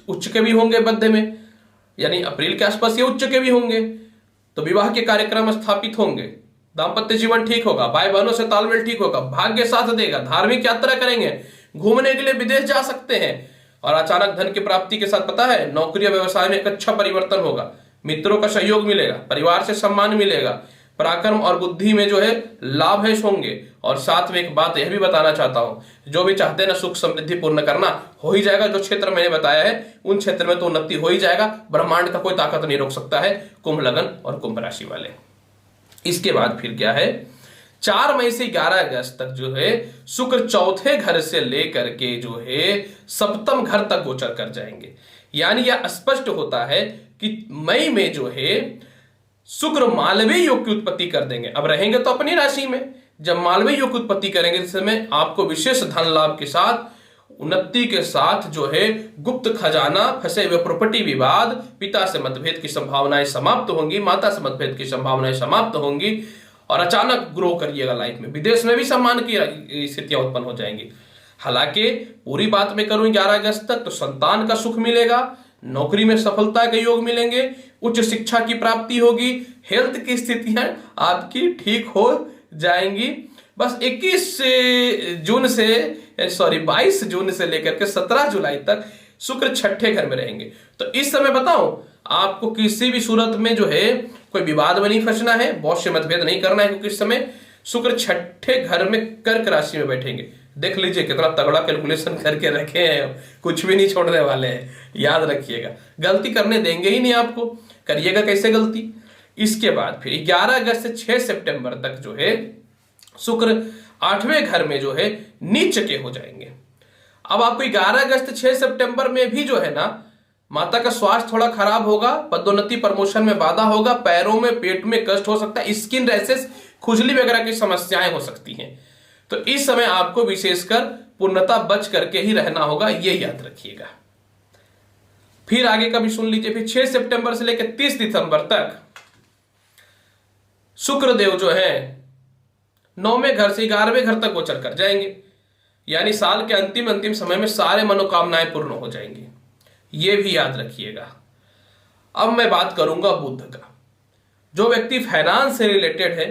उच्च के भी होंगे मध्य में, यानी अप्रैल के आसपास ये उच्च के भी होंगे। तो विवाह के कार्यक्रम स्थापित होंगे, दाम्पत्य जीवन ठीक होगा, भाई बहनों से तालमेल ठीक होगा, भाग्य साथ देगा, धार्मिक यात्रा करेंगे, घूमने के लिए विदेश जा सकते हैं। और अचानक धन की प्राप्ति के साथ पता है नौकरी या व्यवसाय में एक अच्छा परिवर्तन होगा, मित्रों का सहयोग मिलेगा, परिवार से सम्मान मिलेगा, पराक्रम और बुद्धि में जो है लाभ है होंगे। और साथ में एक बात यह भी बताना चाहता हूं, जो भी चाहते हैं ना सुख समृद्धि पूर्ण करना, हो ही जाएगा। जो क्षेत्र मैंने बताया है उन क्षेत्र में तो उन्नति हो ही जाएगा, ब्रह्मांड का कोई ताकत नहीं रोक सकता है। कुंभ लगन और कुंभ राशि वाले। इसके बाद फिर क्या है, 4 मई से 11 अगस्त तक जो है शुक्र 4थे घर से लेकर के जो है 7म घर तक गोचर कर जाएंगे। यानी यह स्पष्ट होता है कि मई में जो है शुक्र मालवीय योग की उत्पत्ति कर देंगे। अब रहेंगे तो अपनी राशि में, जब मालवीय योग की उत्पत्ति करेंगे इस समय आपको विशेष धन लाभ के साथ, उन्नति के साथ जो है गुप्त खजाना, फंसे हुए प्रॉपर्टी विवाद, पिता से मतभेद की संभावनाएं समाप्त होंगी, माता से मतभेद की संभावनाएं समाप्त होंगी और अचानक ग्रो करिएगा लाइफ में। विदेश में भी सम्मान की स्थितियां उत्पन्न हो जाएंगी। हालांकि पूरी बात में करूं 11 अगस्त तक तो संतान का सुख मिलेगा, नौकरी में सफलता के योग मिलेंगे, उच्च शिक्षा की प्राप्ति होगी, हेल्थ की स्थितियां आपकी ठीक हो जाएंगी। बस 22 जून से लेकर के 17 जुलाई तक शुक्र 6ठे घर में रहेंगे। तो इस समय बताओ आपको किसी भी सूरत में जो है कोई विवाद में नहीं फंसना है, बॉस से मतभेद नहीं करना है, क्योंकि इस समय शुक्र 6ठे घर में कर्क राशि में बैठेंगे। देख लीजिए कितना तगड़ा कैलकुलेशन करके रखे हैं, कुछ भी नहीं छोड़ने वाले हैं, याद रखिएगा। गलती करने देंगे ही नहीं आपको, करिएगा कैसे गलती। इसके बाद फिर 11 अगस्त से 6 सितंबर तक जो है शुक्र 8वें घर में जो है नीच के हो जाएंगे। अब आपको 11 अगस्त 6 सितंबर में भी जो है ना माता का स्वास्थ्य थोड़ा खराब होगा, पदोन्नति प्रमोशन में बाधा होगा, पैरों में पेट में कष्ट हो सकता है, स्किन रैशेस खुजली वगैरह की समस्याएं हो सकती हैं। तो इस समय आपको विशेषकर पूर्णता बच करके ही रहना होगा, ये याद रखिएगा। फिर आगे का भी सुन लीजिए। फिर 6 सितंबर से लेकर 30 दिसंबर तक शुक्रदेव जो है 9वें घर से 11वें घर तक गोचर कर जाएंगे, यानी साल के अंतिम समय में सारे मनोकामनाएं पूर्ण हो जाएंगी, ये भी याद रखिएगा। अब मैं बात करूंगा बुध का। जो व्यक्ति फाइनेंस से रिलेटेड है,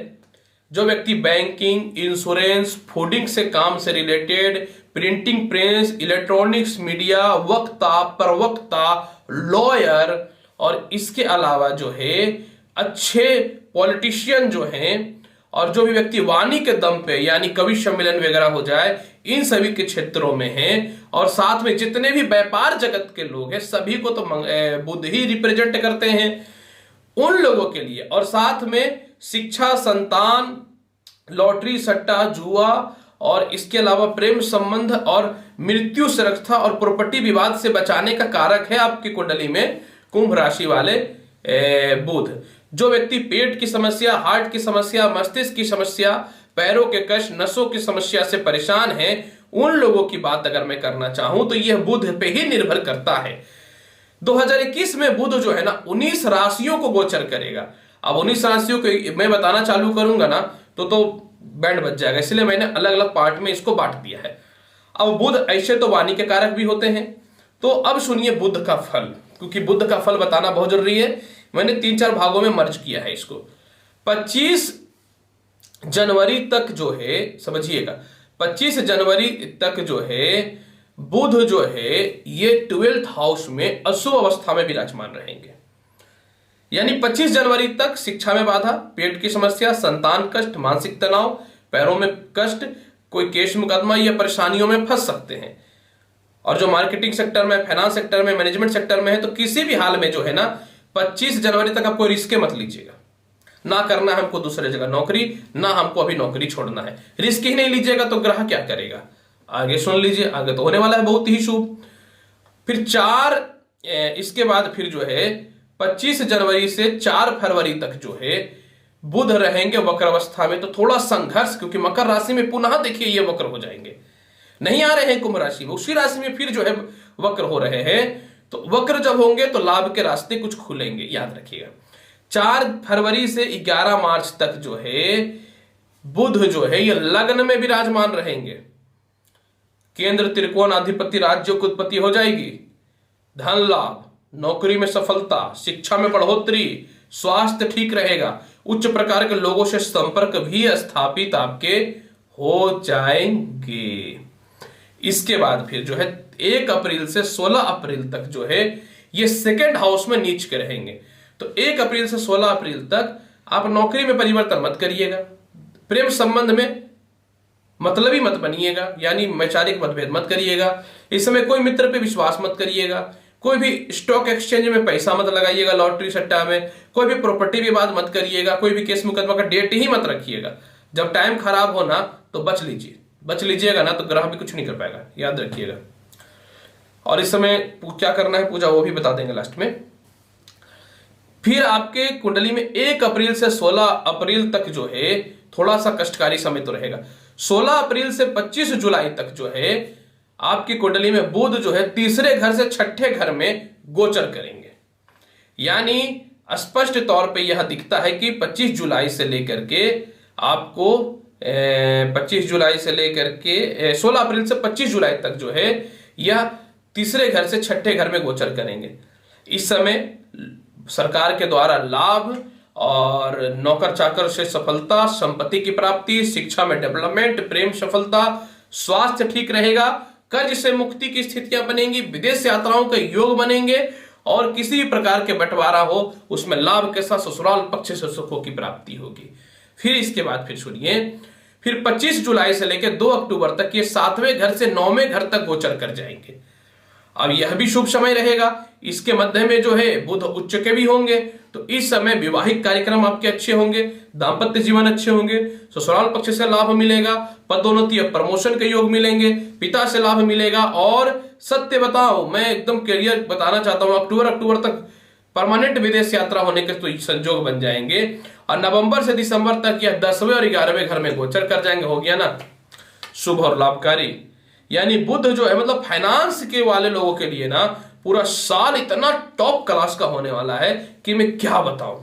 जो व्यक्ति बैंकिंग, इंश्योरेंस, फूडिंग से काम से related, printing press, electronics media, वक्ता, प्रवक्ता, लॉयर और इसके अलावा जो है अच्छे पॉलिटिशियन जो हैं, और जो भी व्यक्ति वाणी के दम पे यानी कवि सम्मेलन वगैरह हो जाए, इन सभी के क्षेत्रों में हैं, और साथ में जितने भी व्यापार जगत के लोग हैं सभी को तो बुध ही रिप्रेजेंट करते हैं, उन लोगों के लिए। और साथ में शिक्षा, संतान, लॉटरी, सट्टा, जुआ और इसके अलावा प्रेम संबंध और मृत्यु सुरक्षा और प्रॉपर्टी विवाद से बचाने का कारक है आपकी कुंडली में कुंभ राशि वाले बुध। जो व्यक्ति पेट की समस्या, हार्ट की समस्या, मस्तिष्क की समस्या, पैरों के कष्ट, नसों की समस्या से परेशान हैं, उन लोगों की बात अगर मैं करना चाहूं तो यह बुध पे ही निर्भर करता है। 2021 में बुध जो है ना 19 राशियों को गोचर करेगा। अब 19 राशियों को मैं बताना चालू करूंगा ना तो बैंड बच जाएगा, इसलिए मैंने अलग अलग पार्ट में इसको बांट दिया है। अब बुध ऐसे तो वाणी के कारक भी होते हैं, तो अब सुनिए बुध का फल, क्योंकि बुध का फल बताना बहुत जरूरी है। मैंने 3-4 भागों में मर्ज किया है इसको। 25 जनवरी तक जो है समझिएगा, 25 जनवरी तक जो है बुध जो है ये 12th हाउस में अशुभ अवस्था में विराजमान रहेंगे। यानी 25 जनवरी तक शिक्षा में बाधा, पेट की समस्या, संतान कष्ट, मानसिक तनाव, पैरों में कष्ट, कोई केस मुकदमा या परेशानियों में फंस सकते हैं। और जो मार्केटिंग सेक्टर में, फाइनेंस सेक्टर में, मैनेजमेंट सेक्टर में है, तो किसी भी हाल में जो है ना 25 जनवरी तक आपको रिस्क मत लीजिएगा। ना करना है हमको दूसरे जगह नौकरी, ना हमको अभी नौकरी छोड़ना है, रिस्क ही नहीं लीजिएगा तो ग्रह क्या करेगा, आगे सुन लीजिए, आगे तो होने वाला है बहुत ही शुभ। फिर इसके बाद फिर जो है 25 जनवरी से 4 फरवरी तक जो है बुध रहेंगे वक्र अवस्था में, तो थोड़ा संघर्ष, क्योंकि मकर राशि में पुनः देखिए ये वक्र हो जाएंगे, नहीं आ रहे हैं कुंभ राशि में, उसी राशि में फिर जो है वक्र हो रहे हैं। तो वक्र जब होंगे तो लाभ के रास्ते कुछ खुलेंगे, याद रखिएगा। 4 फरवरी से 11 मार्च तक जो है बुध जो है ये लग्न में विराजमान रहेंगे। केंद्र त्रिकोण अधिपति राज्यों की उत्पत्ति हो जाएगी, धन लाभ, नौकरी में सफलता, शिक्षा में बढ़ोतरी, स्वास्थ्य ठीक रहेगा, उच्च प्रकार के लोगों से संपर्क भी स्थापित आपके हो जाएंगे। इसके बाद फिर जो है 1 अप्रैल से 16 अप्रैल तक जो है ये 2nd हाउस में नीच के रहेंगे। तो 1 अप्रैल से 16 अप्रैल तक आप नौकरी में परिवर्तन मत करिएगा, प्रेम संबंध में मतलबी मत बनिएगा, यानी वैचारिक मतभेद मत करिएगा। इस समय कोई मित्र पे विश्वास मत करिएगा, कोई भी स्टॉक एक्सचेंज में पैसा मत लगाइएगा, लॉटरी सट्टा में, कोई भी प्रॉपर्टी विवाद मत करिएगा, कोई भी केस मुकदमा का डेट ही मत रखिएगा। जब टाइम खराब हो ना तो बच लीजिएगा ना तो ग्रह भी कुछ नहीं कर पाएगा, याद रखिएगा। और इस समय क्या करना है पूजा वो भी बता देंगे लास्ट में। फिर आपके कुंडली में 1 अप्रैल से 16 अप्रैल तक जो है थोड़ा सा कष्टकारी समय तो रहेगा। 16 अप्रैल से 25 जुलाई तक जो है आपकी कुंडली में बुध जो है 3रे घर से 6ठे घर में गोचर करेंगे। यानी स्पष्ट तौर पे यह दिखता है कि 25 जुलाई से लेकर के आपको 25 जुलाई से लेकर के 16 अप्रैल से 25 जुलाई तक जो है यह 3रे घर से 6ठे घर में गोचर करेंगे। इस समय सरकार के द्वारा लाभ और नौकर चाकर से सफलता, संपत्ति की प्राप्ति, शिक्षा में डेवलपमेंट, प्रेम सफलता, स्वास्थ्य ठीक रहेगा, कर्ज से मुक्ति की स्थितियां बनेंगी, विदेश यात्राओं के योग बनेंगे और किसी भी प्रकार के बंटवारा हो उसमें लाभ के साथ ससुराल पक्ष से सुखों की प्राप्ति होगी। फिर इसके बाद फिर सुनिए फिर 25 जुलाई से लेकर 2 अक्टूबर तक ये 7वें घर से 9वें घर तक गोचर कर जाएंगे। अब यह भी शुभ समय रहेगा। इसके मध्य में जो है बुध उच्च के भी होंगे, तो इस समय विवाहिक कार्यक्रम आपके अच्छे होंगे, दांपत्य जीवन अच्छे होंगे, ससुराल पक्ष से लाभ मिलेगा, पदोन्नति या प्रमोशन के योग मिलेंगे, पिता से लाभ मिलेगा। और सत्य बताओ, मैं एकदम क्लियर बताना चाहता हूं, अक्टूबर तक परमानेंट विदेश यात्रा होने के तो संजोग बन जाएंगे। और नवंबर से दिसंबर तक यह 10वें और 11वें घर में गोचर कर जाएंगे। हो गया ना शुभ और लाभकारी। यानी बुध जो है मतलब फाइनेंस के वाले लोगों के लिए ना पूरा साल इतना टॉप क्लास का होने वाला है कि मैं क्या बताऊं,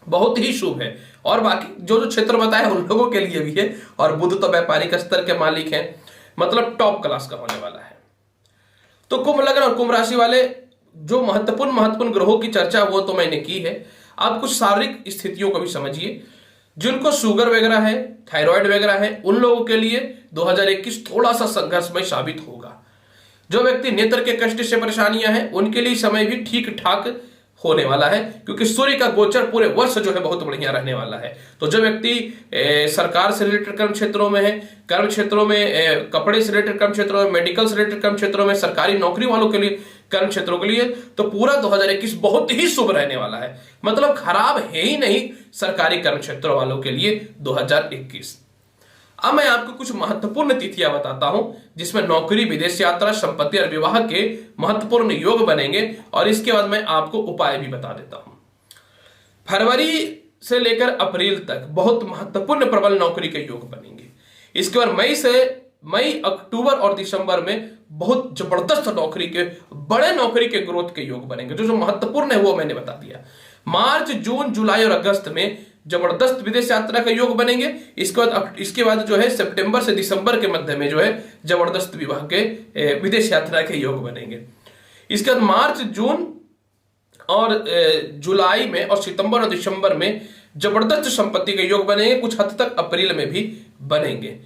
बहुत ही शुभ है। और बाकी जो जो क्षेत्र बताया उन लोगों के लिए भी है। और बुध तो व्यापारिक स्तर के मालिक हैं, मतलब टॉप क्लास का होने वाला है। तो कुंभ लग्न और कुंभ राशि वाले जो महत्वपूर्ण ग्रहों की चर्चा वो तो मैंने की है। आप कुछ शारीरिक स्थितियों को भी समझिए। जिनको शुगर वगैरह है, थायराइड वगैरह है, उन लोगों के लिए 2021 थोड़ा सा संघर्षमय साबित होगा। जो व्यक्ति नेत्र के कष्ट से परेशानियां हैं उनके लिए समय भी ठीक ठाक होने वाला है, क्योंकि सूर्य का गोचर पूरे वर्ष जो है बहुत बढ़िया रहने वाला है। तो जो व्यक्ति सरकार से रिलेटेड कर्म क्षेत्रों में है, कर्म क्षेत्रों में कपड़े से रिलेटेड कर्म क्षेत्रों में, मेडिकल से रिलेटेड कर्म क्षेत्रों में, सरकारी नौकरी वालों के लिए कर्म क्षेत्रों के लिए तो पूरा 2021 बहुत ही शुभ रहने वाला है। मतलब खराब है ही नहीं सरकारी कर्म क्षेत्रों वालों के लिए 2021। अब मैं आपको कुछ महत्वपूर्ण तिथियां बताता हूं जिसमें नौकरी, विदेश यात्रा, संपत्ति और विवाह के महत्वपूर्ण योग बनेंगे। और इसके बाद मैं आपको उपाय भी बता देता हूं। फरवरी से लेकर अप्रैल तक बहुत महत्वपूर्ण प्रबल नौकरी के योग बनेंगे। इसके बाद मई, अक्टूबर और दिसंबर में बहुत जबरदस्त नौकरी के, बड़े नौकरी के ग्रोथ के योग बनेंगे। जो महत्वपूर्ण है वो मैंने बता दिया। मार्च, जून, जुलाई और अगस्त में जबरदस्त विदेश यात्रा का योग बनेंगे। इसके बाद जो है सितंबर से दिसंबर के मध्य में जो है जबरदस्त विवाह के विदेश यात्रा के योग बनेंगे। इसके बाद मार्च, जून और जुलाई में और सितंबर और दिसंबर में जबरदस्त संपत्ति के योग बनेंगे। कुछ हद तक अप्रैल में भी बनेंगे।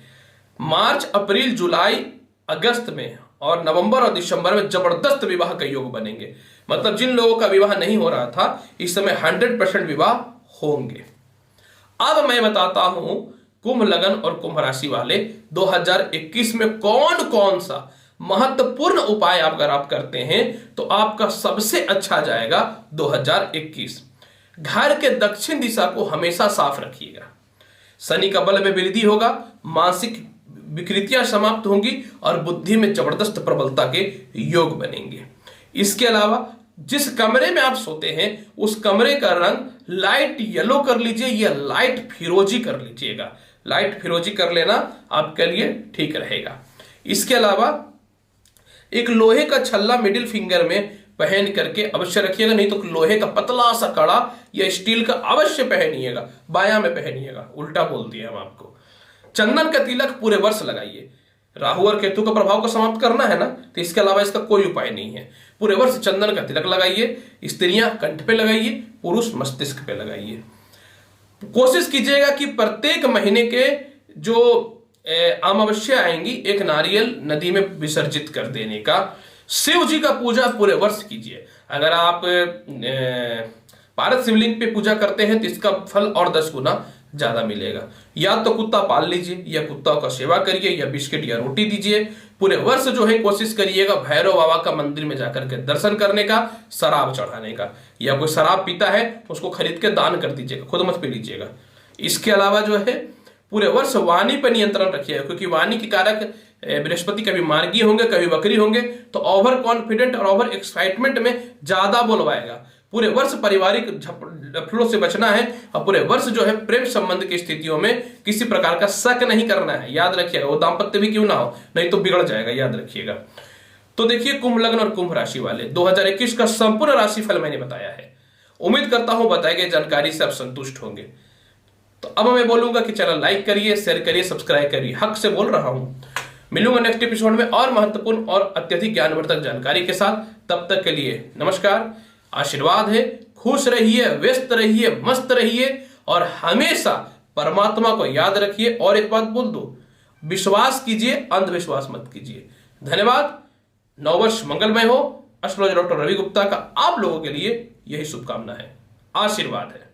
मार्च, अप्रैल, जुलाई, अगस्त में और नवंबर और दिसंबर में जबरदस्त विवाह के योग बनेंगे। मतलब जिन लोगों का विवाह नहीं हो रहा था इस समय 100% विवाह होंगे। अब मैं बताता हूं कुंभ लग्न और कुंभ राशि वाले 2021 में कौन कौन सा महत्वपूर्ण उपाय अगर आप करते हैं तो आपका सबसे अच्छा जाएगा 2021। घर के दक्षिण दिशा को हमेशा साफ रखिएगा। शनि का बल में वृद्धि होगा, मानसिक विकृतियां समाप्त होंगी और बुद्धि में जबरदस्त प्रबलता के योग बनेंगे। इसके अलावा जिस कमरे में आप सोते हैं उस कमरे का रंग लाइट येलो कर लीजिए या लाइट फिरोजी कर लीजिएगा। लाइट फिरोजी कर लेना आपके लिए ठीक रहेगा। इसके अलावा एक लोहे का छल्ला मिडिल फिंगर में पहन करके अवश्य रखिएगा, नहीं तो लोहे का पतला सा कड़ा या स्टील का अवश्य पहनिएगा, बायां में पहनिएगा, उल्टा बोल दिया हम आपको। चंदन का तिलक पूरे वर्ष लगाइए। राहु और केतु का प्रभाव को समाप्त करना है ना, तो इसके अलावा इसका कोई उपाय नहीं है। पूरे वर्ष चंदन का तिलक लगाइए। स्त्रियां कंठ पे लगाइए, पुरुष मस्तिष्क पे लगाइए। कोशिश कीजिएगा कि प्रत्येक महीने के जो अमावस्या आएंगी एक नारियल नदी में विसर्जित कर देने का। शिव जी का पूजा पूरे वर्ष कीजिए। अगर आप पारद शिवलिंग पे पूजा करते हैं तो इसका फल और 10 गुना ज्यादा मिलेगा। या तो कुत्ता पाल लीजिए या कुत्ताओं का सेवा करिए या बिस्किट या रोटी दीजिए। पूरे वर्ष जो है कोशिश करिएगा भैरव बाबा का मंदिर में जाकर के दर्शन करने का, शराब चढ़ाने का। या कोई शराब पीता है उसको खरीद के दान कर दीजिएगा, खुद मत पी लीजिएगा। इसके अलावा जो है पूरे वर्ष वाणी पर नियंत्रण रखिएगा, क्योंकि वाणी के कारक बृहस्पति कभी मार्गी होंगे कभी वक्री होंगे, तो ओवर कॉन्फिडेंट और ओवर एक्साइटमेंट में ज्यादा बोलवाएगा। पूरे वर्ष पारिवारिक लफड़ों से बचना है और पूरे वर्ष जो है प्रेम संबंध की स्थितियों में किसी प्रकार का शक नहीं करना है। याद रखिएगा, वो दाम्पत्य भी क्यों ना हो, नहीं तो बिगड़ जाएगा, याद रखिएगा। तो देखिए कुंभ लग्न और कुंभ राशि वाले 2021 का संपूर्ण राशिफल मैंने बताया है। उम्मीद करता हूं बताई गई जानकारी से आप संतुष्ट होंगे। तो अब मैं बोलूंगा कि चैनल लाइक करिए, शेयर करिए, सब्सक्राइब करिए। हक से बोल रहा हूं। मिलूंगा नेक्स्ट एपिसोड में और महत्वपूर्ण और अत्यधिक ज्ञानवर्धक जानकारी के साथ। तब तक के लिए नमस्कार, आशीर्वाद है। खुश रहिए, व्यस्त रहिए, मस्त रहिए और हमेशा परमात्मा को याद रखिए। और एक बात बोल दो, विश्वास कीजिए, अंधविश्वास मत कीजिए। धन्यवाद। नववर्ष मंगलमय हो। एस्ट्रोलॉजर डॉक्टर रवि गुप्ता का आप लोगों के लिए यही शुभकामना है, आशीर्वाद है।